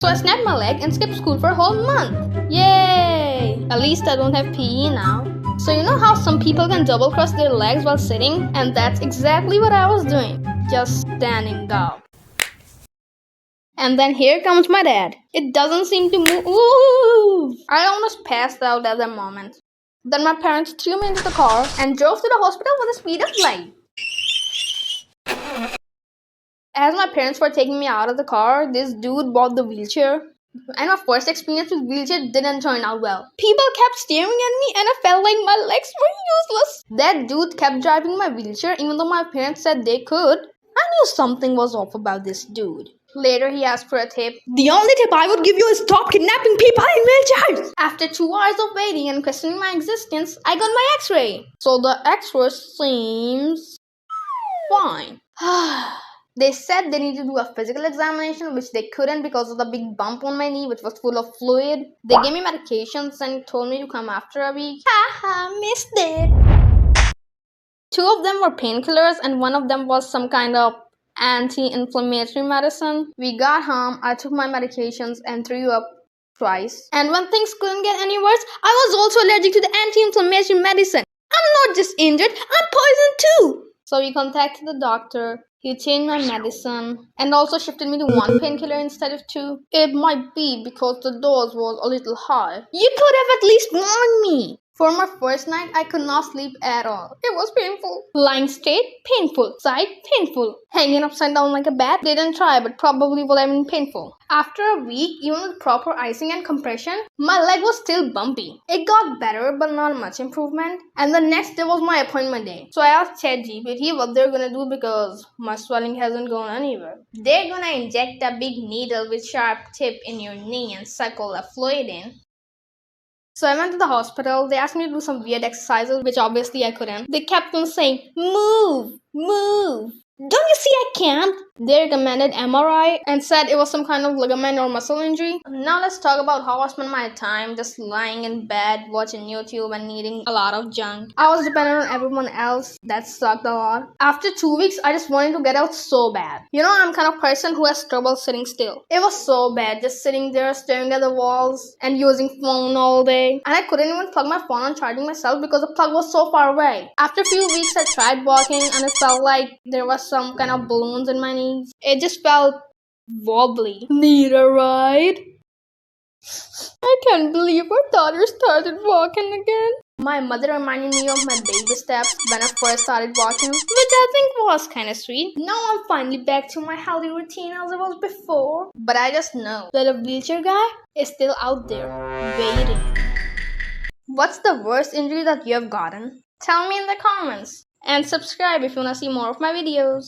So I snapped my leg and skipped school for a whole month. Yay! At least I don't have PE now. So you know how some people can double cross their legs while sitting? And that's exactly what I was doing. Just standing up. And then here comes my dad. It doesn't seem to move. I almost passed out at that moment. Then my parents threw me into the car and drove to the hospital with the speed of light. As my parents were taking me out of the car, this dude bought the wheelchair. And my first experience with wheelchair didn't turn out well. People kept staring at me and I felt like my legs were useless. That dude kept driving my wheelchair even though my parents said they could. I knew something was off about this dude. Later, he asked for a tip. The only tip I would give you is stop kidnapping people in wheelchairs. After 2 hours of waiting and questioning my existence, I got my x-ray. So the x-ray seems fine. They said they needed to do a physical examination, which they couldn't because of the big bump on my knee, which was full of fluid. They gave me medications and told me to come after a week. Haha, missed it. 2 of them were painkillers and 1 of them was some kind of anti-inflammatory medicine. We got home, I took my medications and threw up twice. And when things couldn't get any worse, I was also allergic to the anti-inflammatory medicine. I'm not just injured, I'm poisoned too. So we contacted the doctor. He changed my medicine and also shifted me to 1 painkiller instead of 2. It might be because the dose was a little high. You could have at least warned me. For my first night, I could not sleep at all. It was painful. Lying straight, painful. Side, painful. Hanging upside down like a bat, didn't try, but probably would have been painful. After a week, even with proper icing and compression, my leg was still bumpy. It got better, but not much improvement. And the next day was my appointment day. So I asked ChatGPT what they're gonna do because my swelling hasn't gone anywhere. They're gonna inject a big needle with sharp tip in your knee and suck all the fluid in. So I went to the hospital. They asked me to do some weird exercises, which obviously I couldn't. They kept on saying, move, move. Don't you see I can't? They recommended MRI and said it was some kind of ligament or muscle injury. Now let's talk about how I spent my time just lying in bed, watching YouTube and eating a lot of junk. I was dependent on everyone else. That sucked a lot. After 2 weeks, I just wanted to get out so bad. You know, I'm kind of person who has trouble sitting still. It was so bad, just sitting there staring at the walls and using phone all day. And I couldn't even plug my phone on charging myself because the plug was so far away. After a few weeks, I tried walking and it felt like there was some kind of balloons in my knees. It just felt wobbly. Need a ride? I can't believe our daughter started walking again. My mother reminded me of my baby steps when I first started walking, which I think was kind of sweet. Now I'm finally back to my healthy routine as I was before. But I just know that a wheelchair guy is still out there, waiting. What's the worst injury that you have gotten? Tell me in the comments. And subscribe if you want to see more of my videos.